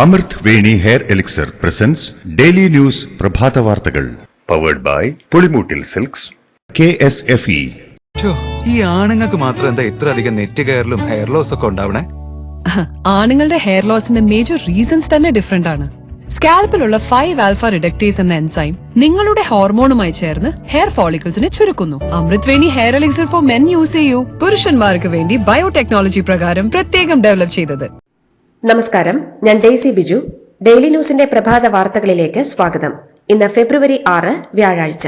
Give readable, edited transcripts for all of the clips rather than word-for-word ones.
അമൃത് Veni hair elixir presents daily news പ്രഭാത വാർത്തകൾ powered by Pulimoottil silks KSFE. ഈ ആണുങ്ങൾക്ക് മാത്രം എന്താ ഇത്ര അധികം നെറ്റ് കെയറിലും ഹെയർ ലോസ് ഒക്കെ ഉണ്ടാവണേ? ആണുങ്ങളുടെ ഹെയർ ലോസിന്റെ മേജർ റീസൺസ് തന്നെ ഡിഫറെന്റ് ആണ്. സ്കാൽപ്പിലുള്ള 5 ആൽഫ റിഡക്ടേസ് എന്ന എൻസൈം നിങ്ങളുടെ ഹോർമോണുമായി ചേർന്ന് ഹെയർ ഫോളിക്കിൾസിനെ ചുരുക്കുന്നു. Amrut Veni hair elixir for men use ചെയ്യൂ. പുരുഷന്മാർക്ക് വേണ്ടി ബയോടെക്നോളജി പ്രകാരം പ്രത്യേകം ഡെവലപ്പ് ചെയ്തത്. നമസ്കാരം, ഞാൻ ഡെയ്സി ബിജു. ഡെയിലി ന്യൂസിന്റെ പ്രഭാത വാർത്തകളിലേക്ക് സ്വാഗതം. ഇന്ന് ഫെബ്രുവരി 6 വ്യാഴാഴ്ച.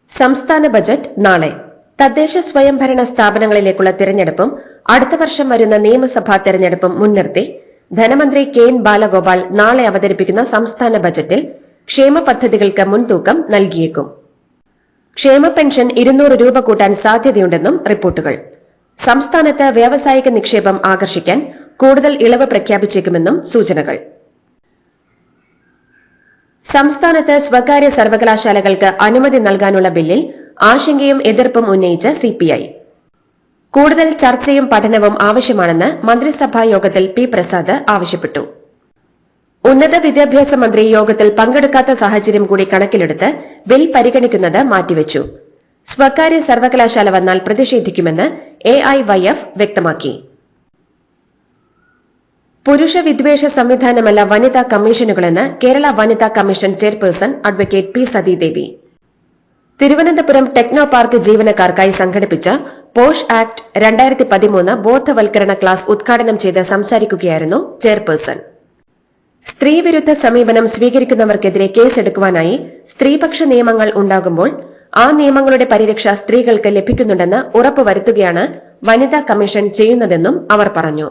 സംസ്ഥാന ബജറ്റ് നാളെ. തദ്ദേശ സ്വയംഭരണ സ്ഥാപനങ്ങളിലേക്കുള്ള തിരഞ്ഞെടുപ്പും അടുത്ത വർഷം വരുന്ന നിയമസഭാ തെരഞ്ഞെടുപ്പും മുൻനിർത്തി ധനമന്ത്രി KN ബാലഗോപാൽ നാളെ അവതരിപ്പിക്കുന്ന സംസ്ഥാന ബജറ്റിൽ ക്ഷേമ പദ്ധതികൾക്ക് മുൻതൂക്കം നൽകിയേക്കും. ക്ഷേമ പെൻഷൻ 200 രൂപ കൂട്ടാൻ സാധ്യതയുണ്ടെന്നും റിപ്പോർട്ടുകൾ. സംസ്ഥാനത്ത് വ്യാവസായിക നിക്ഷേപം ആകർഷിക്കാൻ കൂടുതൽ ഇളവ് പ്രഖ്യാപിച്ചേക്കുമെന്നും സൂചനകൾ. സംസ്ഥാനത്ത് സ്വകാര്യ സർവകലാശാലകൾക്ക് അനുമതി നൽകാനുള്ള ബില്ലിൽ ആശങ്കയും എതിർപ്പും ഉന്നയിച്ച് CPI. കൂടുതൽ ചർച്ചയും പഠനവും ആവശ്യമാണെന്ന് മന്ത്രിസഭാ യോഗത്തിൽ P. പ്രസാദ് ആവശ്യപ്പെട്ടു. ഉന്നത വിദ്യാഭ്യാസ മന്ത്രി യോഗത്തിൽ പങ്കെടുക്കാത്ത സാഹചര്യം കൂടി കണക്കിലെടുത്ത് ബിൽ പരിഗണിക്കുന്നത് മാറ്റിവച്ചു. സ്വകാര്യ സർവകലാശാല വന്നാൽ പ്രതിഷേധിക്കുമെന്ന് AIYF വ്യക്തമാക്കി. പുരുഷ വിദ്വേഷ സംവിധാനമല്ല വനിതാ കമ്മീഷനുകളെന്ന് കേരള വനിതാ commission chairperson advocate P. Sathidevi. Thiruvananthapuram techno park ജീവനക്കാർക്കായി സംഘടിപ്പിച്ച പോഷ് ആക്ട് 2013 ബോധവൽക്കരണ ക്ലാസ് ഉദ്ഘാടനം ചെയ്ത് സംസാരിക്കുകയായിരുന്നു ചെയർപേഴ്സൺ. സ്ത്രീവിരുദ്ധ സമീപനം സ്വീകരിക്കുന്നവർക്കെതിരെ കേസെടുക്കുവാനായി സ്ത്രീപക്ഷ നിയമങ്ങൾ ഉണ്ടാകുമ്പോൾ ആ നിയമങ്ങളുടെ പരിരക്ഷ സ്ത്രീകൾക്ക് ലഭിക്കുന്നുണ്ടെന്ന് ഉറപ്പുവരുത്തുകയാണ് വനിതാ കമ്മീഷൻ ചെയ്യുന്നതെന്നും അവർ പറഞ്ഞു.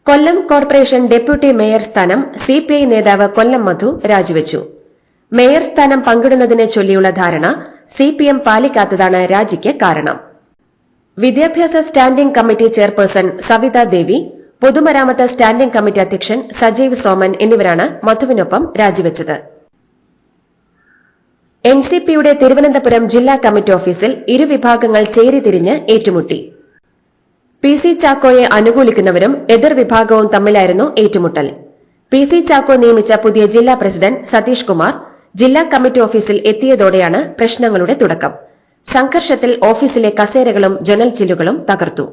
കൊല്ലം കോർപ്പറേഷൻ ഡെപ്യൂട്ടി മേയർ സ്ഥാനം CPI നേതാവ് കൊല്ലം മധു രാജിവച്ചു. മേയർ സ്ഥാനം പങ്കിടുന്നതിനെ ചൊല്ലിയുള്ള ധാരണ CPM പാലിക്കാത്തതാണ് രാജിക്ക് കാരണം. വിദ്യാഭ്യാസ സ്റ്റാൻഡിംഗ് കമ്മിറ്റി ചെയർപേഴ്സൺ സവിത ദേവി, പൊതുമരാമത്ത് സ്റ്റാൻഡിംഗ് കമ്മിറ്റി അധ്യക്ഷൻ സജീവ് സോമൻ എന്നിവരാണ് മധുവിനൊപ്പം രാജിവച്ചത്. NCPയുടെ തിരുവനന്തപുരം ജില്ലാ കമ്മിറ്റി ഓഫീസിൽ ഇരുവിഭാഗങ്ങൾ ചേരിതിരിഞ്ഞ് ഏറ്റുമുട്ടി. PC ചാക്കോയെ അനുകൂലിക്കുന്നവരും എതിർവിഭാഗവും തമ്മിലായിരുന്നു ഏറ്റുമുട്ടൽ. PC ചാക്കോ നിയമിച്ച പുതിയ ജില്ലാ പ്രസിഡന്റ് സതീഷ് കുമാർ ജില്ലാ കമ്മിറ്റി ഓഫീസിൽ എത്തിയതോടെയാണ് പ്രശ്നങ്ങളുടെ തുടക്കം. സംഘർഷത്തിൽ ഓഫീസിലെ കസേരകളും ജനൽ ചില്ലുകളും തകർത്തു.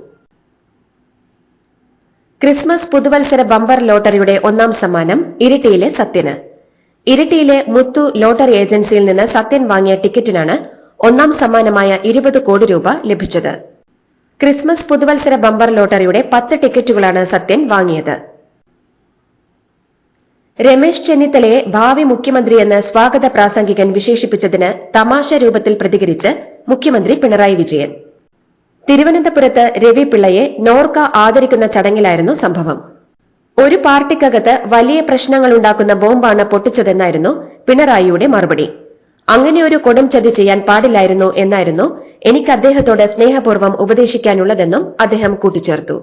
ക്രിസ്മസ് പുതുവത്സര ബമ്പർ ലോട്ടറിയുടെ 1ാം സമ്മാനം ഇരിട്ടിയിലെ സത്യന്. ഇരിട്ടിയിലെ മുത്തു ലോട്ടറി ഏജൻസിയിൽ നിന്ന് സത്യൻ വാങ്ങിയ ടിക്കറ്റിനാണ് 1ാം സമ്മാനമായ 20 കോടി രൂപ ലഭിച്ചത്. ക്രിസ്മസ് പുതുവത്സര ബമ്പർ ലോട്ടറിയുടെ 10 ടിക്കറ്റുകളാണ് സത്യൻ വാങ്ങിയത്. രമേശ് ചെന്നിത്തലയെ ഭാവി മുഖ്യമന്ത്രിയെന്ന് സ്വാഗത പ്രാസംഗികൻ വിശേഷിപ്പിച്ചതിന് തമാശ രൂപത്തിൽ പ്രതികരിച്ച് മുഖ്യമന്ത്രി പിണറായി വിജയൻ. തിരുവനന്തപുരത്ത് രവി പിള്ളയെ നോർക്ക ആദരിക്കുന്ന ചടങ്ങിലായിരുന്നു സംഭവം. ഒരു പാർട്ടിക്കകത്ത് വലിയ പ്രശ്നങ്ങളുണ്ടാക്കുന്ന ബോംബാണ് പൊട്ടിച്ചതെന്നായിരുന്നു പിണറായിയുടെ മറുപടി. അങ്ങനെയൊരു കൊടും ചതി ചെയ്യാൻ പാടില്ലായിരുന്നു എന്നായിരുന്നു എനിക്ക് അദ്ദേഹത്തോട് സ്നേഹപൂർവ്വം ഉപദേശിക്കാനുള്ളതെന്നും അദ്ദേഹം കൂട്ടിച്ചേർത്തു.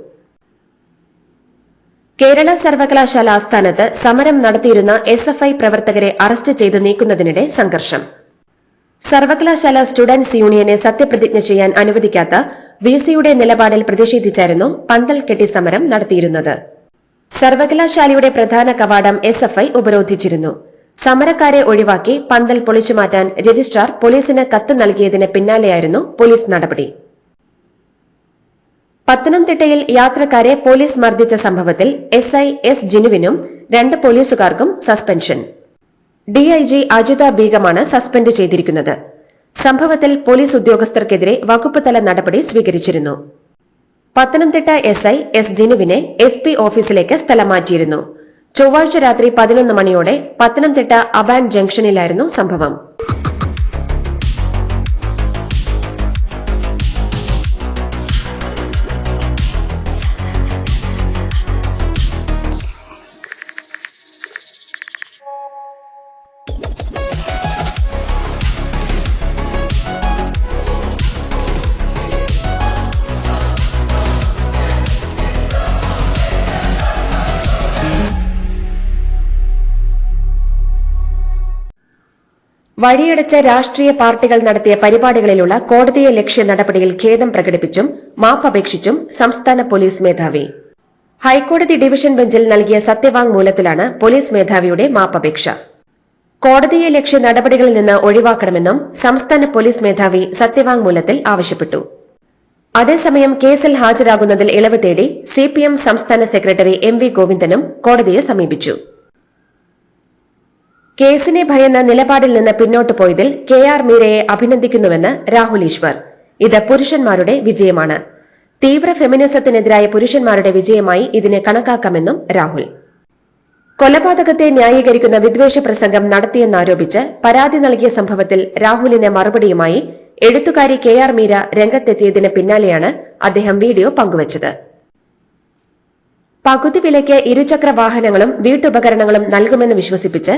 കേരള സർവകലാശാല ആസ്ഥാനത്ത് സമരം നടത്തിയിരുന്ന SFI പ്രവർത്തകരെ അറസ്റ്റ് ചെയ്തു നീക്കുന്നതിനിടെ സംഘർഷം. സർവകലാശാല സ്റ്റുഡന്റ്സ് യൂണിയനെ സത്യപ്രതിജ്ഞ ചെയ്യാൻ അനുവദിക്കാത്ത VCയുടെ നിലപാടിൽ പ്രതിഷേധിച്ചായിരുന്നു പന്തൽ കെട്ടി സമരം നടത്തിയിരുന്നത്. സർവകലാശാലയുടെ പ്രധാന കവാടം SFI ഉപരോധിച്ചിരുന്നു. സമരക്കാരെ ഒഴിവാക്കി പന്തൽ പൊളിച്ചുമാറ്റാൻ രജിസ്ട്രാർ പോലീസിന് കത്ത് നൽകിയതിന് പിന്നാലെയായിരുന്നു പോലീസ് നടപടി. പത്തനംതിട്ടയിൽ യാത്രക്കാരെ പോലീസ് മർദ്ദിച്ച സംഭവത്തിൽ SI S. ജിനുവിനും 2 പോലീസുകാർക്കും സസ്പെൻഷൻ. DIG അജിത ബീഗമാണ് സസ്പെൻഡ് ചെയ്തിരിക്കുന്നത്. സംഭവത്തിൽ പോലീസ് ഉദ്യോഗസ്ഥർക്കെതിരെ വകുപ്പ് തല നടപടി സ്വീകരിച്ചിരുന്നു. Pathanamthitta SI S. ജിനുവിനെ SP ഓഫീസിലേക്ക് സ്ഥലം മാറ്റിയിരുന്നു. ചൊവ്വാഴ്ച രാത്രി 11 മണിയോടെ പത്തനംതിട്ട അബാൻ ജംഗ്ഷനിലായിരുന്നു സംഭവം. വഴിയടച്ച രാഷ്ട്രീയ പാർട്ടികൾ നടത്തിയ പരിപാടികളിലുള്ള കോടതിയെ ലക്ഷ്യ നടപടിയിൽ ഖേദം പ്രകടിപ്പിച്ചും മാപ്പപേക്ഷിച്ചും സംസ്ഥാന പോലീസ് മേധാവി. ഹൈക്കോടതി ഡിവിഷൻ ബെഞ്ചിൽ നൽകിയ സത്യവാങ്മൂലത്തിലാണ് പോലീസ് മേധാവിയുടെ മാപ്പപേക്ഷ. കോടതിയെ ലക്ഷ്യ നടപടികളിൽ നിന്ന് ഒഴിവാക്കണമെന്നും സംസ്ഥാന പോലീസ് മേധാവി സത്യവാങ്മൂലത്തിൽ ആവശ്യപ്പെട്ടു. അതേസമയം കേസിൽ ഹാജരാകുന്നതിൽ ഇളവ് തേടി സിപിഎം സംസ്ഥാന സെക്രട്ടറി എം വി ഗോവിന്ദനും കോടതിയെ സമീപിച്ചു. കേസിനെ ഭയന്ന നിലപാടിൽ നിന്ന് പിന്നോട്ടു പോയതിൽ KR മീരയെ അഭിനന്ദിക്കുന്നുവെന്ന് രാഹുൽ ഈശ്വർ. ഇത് പുരുഷന്മാരുടെ വിജയമാണ്. തീവ്ര ഫെമിനിസത്തിനെതിരായ പുരുഷന്മാരുടെ വിജയമായി ഇതിനെ കണക്കാക്കാമെന്നും രാഹുൽ. കൊലപാതകത്തെ ന്യായീകരിക്കുന്ന വിദ്വേഷ പ്രസംഗം നടത്തിയെന്നാരോപിച്ച് പരാതി നൽകിയ സംഭവത്തിൽ രാഹുലിന് മറുപടിയുമായി എഴുത്തുകാരി KR മീര രംഗത്തെത്തിയതിന് പിന്നാലെയാണ് അദ്ദേഹം വീഡിയോ പങ്കുവച്ചത്. പകുതി വിലയ്ക്ക് ഇരുചക്ര വാഹനങ്ങളും വീട്ടുപകരണങ്ങളും നൽകുമെന്ന് വിശ്വസിപ്പിച്ച്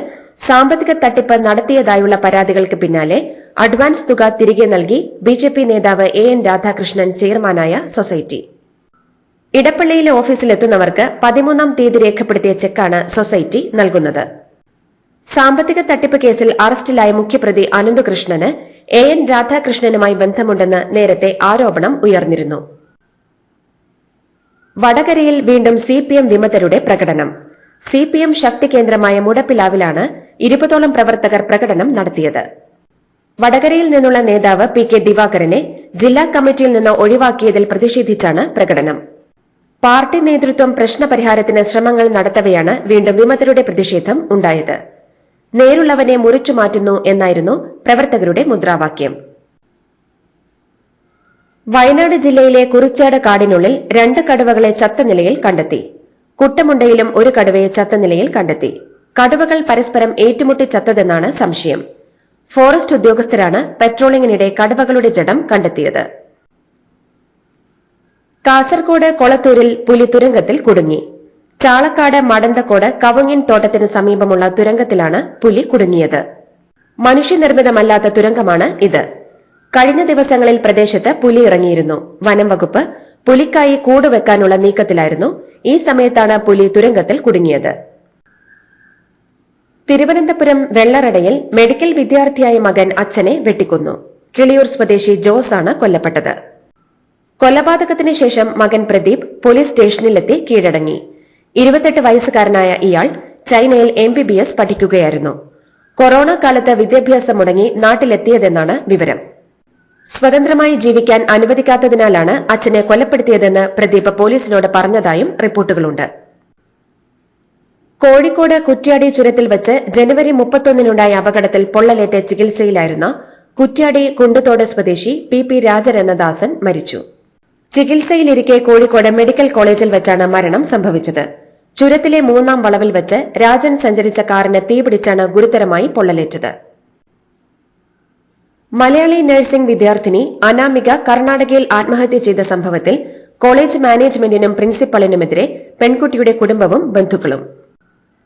സാമ്പത്തിക തട്ടിപ്പ് നടത്തിയതായുള്ള പരാതികൾക്ക് പിന്നാലെ അഡ്വാൻസ് തുക തിരികെ നൽകി BJP നേതാവ് AN രാധാകൃഷ്ണൻ ചെയർമാനായ സൊസൈറ്റി. ഇടപ്പള്ളിയിലെ ഓഫീസിലെത്തുന്നവർക്ക് 13-ാം തീയതി രേഖപ്പെടുത്തിയ ചെക്കാണ് സൊസൈറ്റി നൽകുന്നത്. സാമ്പത്തിക തട്ടിപ്പ് കേസിൽ അറസ്റ്റിലായ മുഖ്യപ്രതി അനന്തകൃഷ്ണന് AN രാധാകൃഷ്ണനുമായി ബന്ധമുണ്ടെന്ന് നേരത്തെ ആരോപണം ഉയർന്നിരുന്നു. വടകരയിൽ വീണ്ടും CPM വിമതരുടെ പ്രകടനം. CPM ശക്തി കേന്ദ്രമായ മുടപ്പിലാവിലാണ് 20ഓളം പ്രവർത്തകർ പ്രകടനം നടത്തിയത്. വടകരയിൽ നിന്നുള്ള നേതാവ് PK ദിവാകരനെ ജില്ലാ കമ്മിറ്റിയിൽ നിന്ന് ഒഴിവാക്കിയതിൽ പ്രതിഷേധിച്ചാണ് പ്രകടനം. പാർട്ടി നേതൃത്വം പ്രശ്നപരിഹാരത്തിന് ശ്രമങ്ങൾ നടത്തവെയാണ് വീണ്ടും വിമതരുടെ പ്രതിഷേധം ഉണ്ടായത്. നേരുള്ളവനെ മുറിച്ചു മാറ്റുന്നു എന്നായിരുന്നു പ്രവർത്തകരുടെ മുദ്രാവാക്യം. വയനാട് ജില്ലയിലെ കുറിച്യാട് കാടിനുള്ളിൽ 2 കടുവകളെ ചത്ത നിലയിൽ കണ്ടെത്തി. കുട്ടമുണ്ടയിലും ഒരു കടുവയെ ചത്ത നിലയിൽ കണ്ടെത്തി. കടുവകൾ പരസ്പരം ഏറ്റുമുട്ടി ചത്തതെന്നാണ് സംശയം. ഫോറസ്റ്റ് ഉദ്യോഗസ്ഥരാണ് പെട്രോളിംഗിനിടെ കടുവകളുടെ ജഡം കണ്ടെത്തിയത്. കാസർകോട് കൊളത്തൂരിൽ പുലി തുരങ്കത്തിൽ കുടുങ്ങി. ചാളക്കാട് മടന്തക്കോട് കവുങ്ങിൻ തോട്ടത്തിന് സമീപമുള്ള തുരങ്കത്തിലാണ് പുലി കുടുങ്ങിയത്. മനുഷ്യനിർമ്മിതമല്ലാത്ത തുരങ്കമാണ് ഇത്. കഴിഞ്ഞ ദിവസങ്ങളിൽ പ്രദേശത്ത് പുലി ഇറങ്ങിയിരുന്നു. വനം വകുപ്പ് പുലിക്കായി കൂടുവെക്കാനുള്ള നീക്കത്തിലായിരുന്നു. ഈ സമയത്താണ് പുലി തുരങ്കത്തിൽ കുടുങ്ങിയത്. തിരുവനന്തപുരം വെള്ളറടയിൽ മെഡിക്കൽ വിദ്യാർത്ഥിയായ മകൻ അച്ഛനെ വെട്ടിക്കൊന്നു. കിളിയൂർ സ്വദേശി ജോസ് ആണ് കൊല്ലപ്പെട്ടത്. കൊലപാതകത്തിന് ശേഷം മകൻ പ്രദീപ് പോലീസ് സ്റ്റേഷനിലെത്തി കീഴടങ്ങി. 28 വയസ്സുകാരനായ ഇയാൾ ചൈനയിൽ MBBS പഠിക്കുകയായിരുന്നു. കൊറോണ കാലത്ത് വിദ്യാഭ്യാസം മുടങ്ങി നാട്ടിലെത്തിയതെന്നാണ് വിവരം. സ്വതന്ത്രമായി ജീവിക്കാൻ അനുവദിക്കാത്തതിനാലാണ് അച്ഛനെ കൊലപ്പെടുത്തിയതെന്ന് പ്രദീപ് പോലീസിനോട് പറഞ്ഞതായും റിപ്പോർട്ടുകളുണ്ട്. കോഴിക്കോട് കുറ്റ്യാടി ചുരത്തിൽ വച്ച് ജനുവരി 31-നുണ്ടായ അപകടത്തിൽ പൊള്ളലേറ്റ് ചികിത്സയിലായിരുന്ന കുറ്റ്യാടി കുണ്ടുതോട് സ്വദേശി PP രാജരത്നദാസൻ മരിച്ചു. ചികിത്സയിലിരിക്കെ കോഴിക്കോട് മെഡിക്കൽ കോളേജിൽ വെച്ചാണ് മരണം സംഭവിച്ചത്. ചുരത്തിലെ 3-ാം വളവിൽ വെച്ച് രാജൻ സഞ്ചരിച്ച കാറിന് തീപിടിച്ചാണ് ഗുരുതരമായി പൊള്ളലേറ്റത്. മലയാളി നഴ്സിംഗ് വിദ്യാർത്ഥിനി അനാമിക കർണാടകയിൽ ആത്മഹത്യ ചെയ്ത സംഭവത്തിൽ കോളേജ് മാനേജ്മെന്റിനും പ്രിൻസിപ്പലിനുമെതിരെ പെൺകുട്ടിയുടെ കുടുംബവും ബന്ധുക്കളും.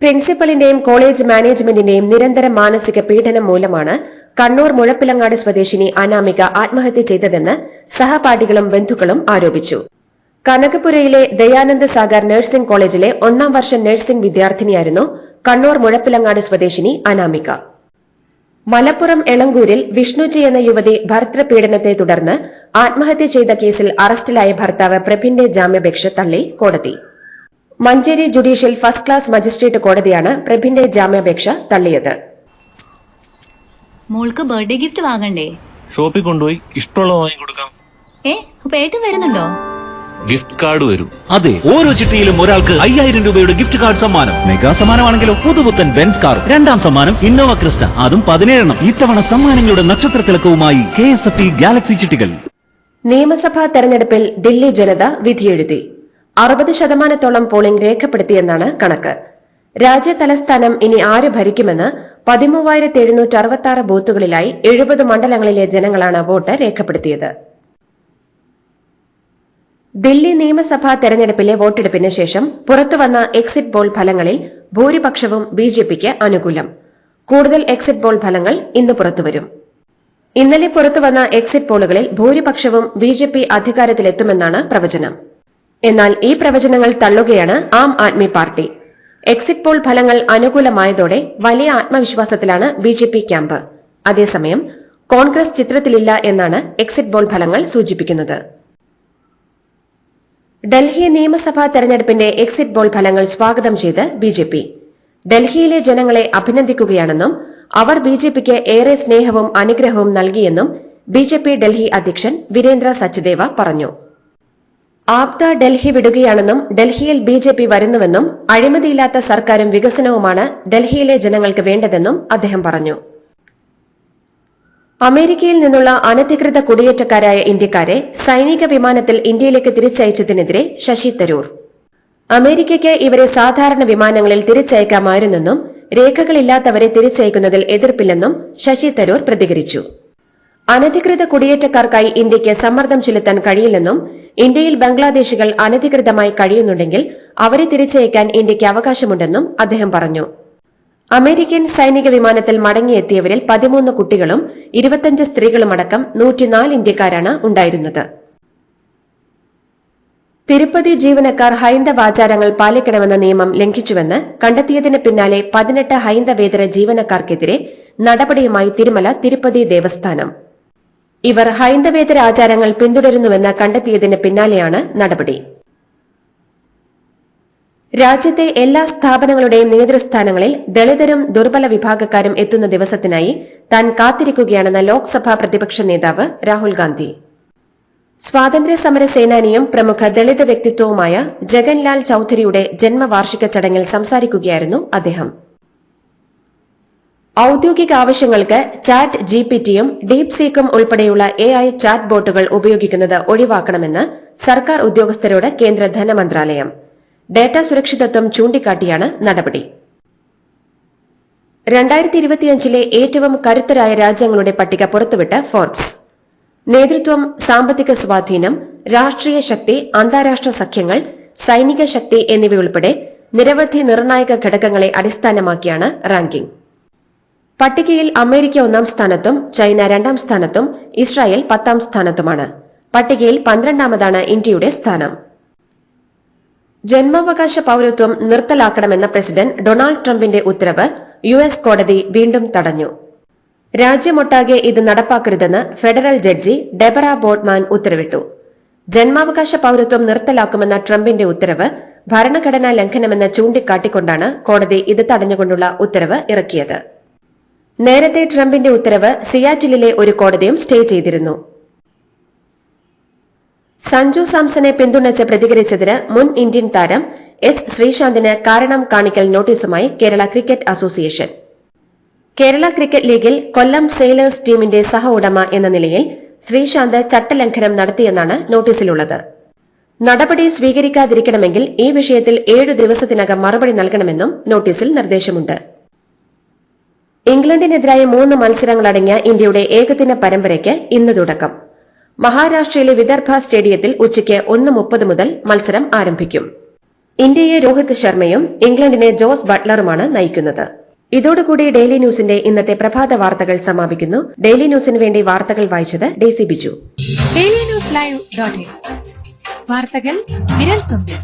പ്രിൻസിപ്പലിന്റെയും കോളേജ് മാനേജ്മെന്റിന്റെയും നിരന്തര മാനസിക പീഡനം മൂലമാണ് കണ്ണൂർ മുഴപ്പിലങ്ങാട് സ്വദേശിനി അനാമിക ആത്മഹത്യ ചെയ്തതെന്ന് സഹപാഠികളും ബന്ധുക്കളും ആരോപിച്ചു. കനകപുരയിലെ ദയാനന്ദ സാഗർ നഴ്സിംഗ് കോളേജിലെ 1-ാം വർഷ നഴ്സിംഗ് വിദ്യാർത്ഥിനിയായിരുന്നു കണ്ണൂർ മുഴപ്പിലങ്ങാട് സ്വദേശിനി അനാമിക. മലപ്പുറം എളങ്കൂരിൽ വിഷ്ണുജി എന്ന യുവതി ഭർതൃപീഡനത്തെ തുടർന്ന് ആത്മഹത്യ ചെയ്ത കേസിൽ അറസ്റ്റിലായ ഭർത്താവ് പ്രഭിന്റെ ജാമ്യാപേക്ഷ തള്ളി കോടതി. Manjeri judicial first class magistrate കോടതിയാണ് പ്രഭിന്റെ ജാമ്യാപേക്ഷ തള്ളിയത്. മോൾക്ക് ബർത്ത്ഡേ ഗിഫ്റ്റ് വാങ്ങണ്ടേ? ഷോപ്പിൽ കൊണ്ടുപോയി ഇഷ്ടമുള്ളത് വാങ്ങിക്കൊടുക്കാം. അപ്പൊ ഏട്ടൻ വരുന്നുണ്ടോ? ഗിഫ്റ്റ് കാർഡ് വരും. അതെ, ഓരോ ചിട്ടിയിലും ഒരാൾക്ക് 5000 രൂപയുടെ ഗിഫ്റ്റ് കാർഡ് സമ്മാനം. മെഗാ സമ്മാനമാണെങ്കിലോ പുതുപുത്തൻ ബെൻസ് കാർ. 2-ാം സമ്മാനം ഇന്നോവ ക്രിസ്റ്റ, അതും 17 ഇത്തവണ സമ്മാനങ്ങളുടെ നക്ഷത്ര തിളക്കവുമായി KSFT ഗാലക്സി ചിട്ടികൾ. നിയമസഭാ തെരഞ്ഞെടുപ്പിൽ ദില്ലി ജനത വിധിയെഴുതി. 60% പോളിംഗ് രേഖപ്പെടുത്തിയെന്നാണ് കണക്ക്. രാജ്യ തലസ്ഥാനം ഇനി ആര് ഭരിക്കുമെന്ന് 13,766 ബൂത്തുകളിലായി 70 മണ്ഡലങ്ങളിലെ ജനങ്ങളാണ് വോട്ട് രേഖപ്പെടുത്തിയത്. ദില്ലി നിയമസഭാ തെരഞ്ഞെടുപ്പിലെ വോട്ടെടുപ്പിന് ശേഷം പുറത്തുവന്ന എക്സിറ്റ് പോൾ ഫലങ്ങളിൽ ഭൂരിപക്ഷവും BJPക്ക് അനുകൂലം. കൂടുതൽ എക്സിറ്റ് പോൾ ഫലങ്ങൾ ഇന്ന് പുറത്തുവരും. ഇന്നലെ പുറത്തുവന്ന എക്സിറ്റ് പോളുകളിൽ ഭൂരിപക്ഷവും BJP അധികാരത്തിലെത്തുമെന്നാണ് പ്രവചനം. എന്നാൽ ഈ പ്രവചനങ്ങൾ തള്ളുകയാണ് Aam Aadmi party. Exit poll ഫലങ്ങൾ അനുകൂലമായതോടെ വലിയ ആത്മവിശ്വാസത്തിലാണ് BJP ക്യാമ്പ്. അതേസമയം കോൺഗ്രസ് ചിത്രത്തിലില്ല എന്നാണ് എക്സിറ്റ് പോൾ ഫലങ്ങൾ സൂചിപ്പിക്കുന്നത്. ഡൽഹി നിയമസഭാ തെരഞ്ഞെടുപ്പിന്റെ എക്സിറ്റ് പോൾ ഫലങ്ങൾ സ്വാഗതം ചെയ്ത് ബിജെപി. ഡൽഹിയിലെ ജനങ്ങളെ അഭിനന്ദിക്കുകയാണെന്നും അവർ ബിജെപിക്ക് ഏറെ സ്നേഹവും അനുഗ്രഹവും നൽകിയെന്നും ബിജെപി ഡൽഹി അധ്യക്ഷൻ വീരേന്ദ്ര സച്ദേവ പറഞ്ഞു. ആപ്ത ഡൽഹി വിടുകയാണെന്നും ഡൽഹിയിൽ ബിജെപി വരുന്നുവെന്നും അഴിമതിയില്ലാത്ത സർക്കാരും വികസനവുമാണ് ഡൽഹിയിലെ ജനങ്ങൾക്ക് വേണ്ടതെന്നും അദ്ദേഹം പറഞ്ഞു. അമേരിക്കയിൽ നിന്നുള്ള അനധികൃത കുടിയേറ്റക്കാരായ ഇന്ത്യക്കാരെ സൈനിക വിമാനത്തിൽ ഇന്ത്യയിലേക്ക് തിരിച്ചയച്ചതിനെതിരെ ശശി തരൂർ. അമേരിക്കയ്ക്ക് ഇവരെ സാധാരണ വിമാനങ്ങളിൽ തിരിച്ചയക്കാമായിരുന്നെന്നും രേഖകളില്ലാത്തവരെ തിരിച്ചയക്കുന്നതിൽ എതിർപ്പില്ലെന്നും ശശി തരൂർ പ്രതികരിച്ചു. അനധികൃത കുടിയേറ്റക്കാർക്കായി ഇന്ത്യയ്ക്ക് സമ്മർദ്ദം ചെലുത്താൻ കഴിയില്ലെന്നും ഇന്ത്യയിൽ ബംഗ്ലാദേശികൾ അനധികൃതമായി കഴിയുന്നുണ്ടെങ്കിൽ അവരെ തിരിച്ചയക്കാൻ ഇന്ത്യയ്ക്ക് അവകാശമുണ്ടെന്നും അദ്ദേഹം പറഞ്ഞു. അമേരിക്കൻ സൈനിക വിമാനത്തിൽ മടങ്ങിയെത്തിയവരിൽ 13 കുട്ടികളും 25 സ്ത്രീകളുമടക്കം 104 ഇന്ത്യക്കാരാണ് ഉണ്ടായിരുന്നത്. തിരുപ്പതി ജീവനക്കാർ ഹൈന്ദവാചാരങ്ങൾ പാലിക്കണമെന്ന നിയമം ലംഘിച്ചുവെന്ന് കണ്ടെത്തിയതിന് പിന്നാലെ 18 ഹൈന്ദവേതര ജീവനക്കാർക്കെതിരെ നടപടിയുമായി തിരുപ്പതി ദേവസ്ഥാനം. ഇവർ ഹൈന്ദവേതര ആചാരങ്ങൾ പിന്തുടരുന്നുവെന്ന് കണ്ടെത്തിയതിന് പിന്നാലെയാണ് നടപടി. രാജ്യത്തെ എല്ലാ സ്ഥാപനങ്ങളുടെയും നേതൃസ്ഥാനങ്ങളിൽ ദളിതരും ദുർബല വിഭാഗക്കാരും എത്തുന്ന ദിവസത്തിനായി താൻ കാത്തിരിക്കുകയാണെന്ന ലോക്സഭാ പ്രതിപക്ഷ നേതാവ് രാഹുൽ ഗാന്ധി. സ്വാതന്ത്ര്യ സമര സേനാനിയും പ്രമുഖ ദളിത് വ്യക്തിത്വവുമായ ജഗൻലാൽ ചൌധരിയുടെ ജന്മവാർഷിക ചടങ്ങിൽ സംസാരിക്കുകയായിരുന്നു അദ്ദേഹം. ഔദ്യോഗിക ആവശ്യങ്ങൾക്ക് ചാറ്റ് ജിപിടിയും ഡീപ് സീക്കും ഉൾപ്പെടെയുള്ള AI ചാറ്റ് ബോട്ടുകൾ ഉപയോഗിക്കുന്നത് ഒഴിവാക്കണമെന്ന് സർക്കാർ ഉദ്യോഗസ്ഥരോട് കേന്ദ്ര ധനമന്ത്രാലയം. ഡാറ്റ സുരക്ഷിതത്വം ചൂണ്ടിക്കാട്ടിയാണ് നടപടി. 2025 ഏറ്റവും കരുത്തരായ രാജ്യങ്ങളുടെ പട്ടിക പുറത്തുവിട്ട് ഫോർബ്സ്. നേതൃത്വം, സാമ്പത്തിക സ്വാധീനം, രാഷ്ട്രീയ ശക്തി, അന്താരാഷ്ട്ര സഖ്യങ്ങൾ, സൈനിക ശക്തി എന്നിവയുൾപ്പെടെ നിരവധി നിർണായക ഘടകങ്ങളെ അടിസ്ഥാനമാക്കിയാണ് റാങ്കിംഗ്. പട്ടികയിൽ അമേരിക്ക 1-ാം സ്ഥാനത്തും ചൈന 2-ാം സ്ഥാനത്തും ഇസ്രായേൽ 10-ാം സ്ഥാനത്തുമാണ്. പട്ടികയിൽ 12-ാമതാണ് ഇന്ത്യയുടെ സ്ഥാനം. ജന്മാവകാശ പൌരത്വം നിർത്തലാക്കണമെന്ന പ്രസിഡന്റ് ഡൊണാൾഡ് ട്രംപിന്റെ ഉത്തരവ് US കോടതി വീണ്ടും തടഞ്ഞു. രാജ്യമൊട്ടാകെ ഇത് നടപ്പാക്കരുതെന്ന് ഫെഡറൽ ജഡ്ജി ഡെബറ ബോർഡ്മാൻ ഉത്തരവിട്ടു. ജന്മാവകാശ പൌരത്വം നിർത്തലാക്കുമെന്ന ട്രംപിന്റെ ഉത്തരവ് ഭരണഘടനാ ലംഘനമെന്ന് ചൂണ്ടിക്കാട്ടിക്കൊണ്ടാണ് കോടതി ഇത് തടഞ്ഞുകൊണ്ടുള്ള ഉത്തരവ് ഇറക്കിയത്. നേരത്തെ ട്രംപിന്റെ ഉത്തരവ് സിയാറ്റിലിലെ ഒരു കോടതിയും സ്റ്റേ ചെയ്തിരുന്നു. സഞ്ജു സാംസനെ പിന്തുണച്ച് പ്രതികരിച്ചതിന് മുൻ ഇന്ത്യൻ താരം S. ശ്രീശാന്തിന് കാരണം കാണിക്കൽ നോട്ടീസുമായി Kerala cricket association. Kerala cricket ലീഗിൽ കൊല്ലം സെയിലേഴ്സ് ടീമിന്റെ സഹ ഉടമ എന്ന നിലയിൽ ശ്രീശാന്ത് ചട്ടലംഘനം നടത്തിയെന്നാണ് നോട്ടീസിലുള്ളത്. നടപടി സ്വീകരിക്കാതിരിക്കണമെങ്കിൽ ഈ വിഷയത്തിൽ 7 ദിവസത്തിനകം മറുപടി നൽകണമെന്നും നോട്ടീസിൽ നിർദ്ദേശമുണ്ട്. ഇംഗ്ലണ്ടിനെതിരായ 3 മത്സരങ്ങളടങ്ങിയ ഇന്ത്യയുടെ ഏകദിന പരമ്പരയ്ക്ക് ഇന്ന് തുടക്കം. മഹാരാഷ്ട്രയിലെ വിദർഭ സ്റ്റേഡിയത്തിൽ ഉച്ചയ്ക്ക് 1:30 മുതൽ മത്സരം ആരംഭിക്കും. ഇന്ത്യയെ രോഹിത് ശർമ്മയും ഇംഗ്ലണ്ടിനെ ജോസ് ബട്ട്ലറുമാണ് നയിക്കുന്നത്. ഇതോടുകൂടി ഡെയിലി ന്യൂസിന്റെ ഇന്നത്തെ പ്രഭാത വാർത്തകൾ സമാപിക്കുന്നു. ഡെയിലി ന്യൂസിന് വേണ്ടി വാർത്തകൾ വായിച്ചത് ഡെയ്സി ബിജു. ഡെയിലി ന്യൂസ് ലൈവ്.in വാർത്തകൾ വിരൽ തുമ്പിൽ.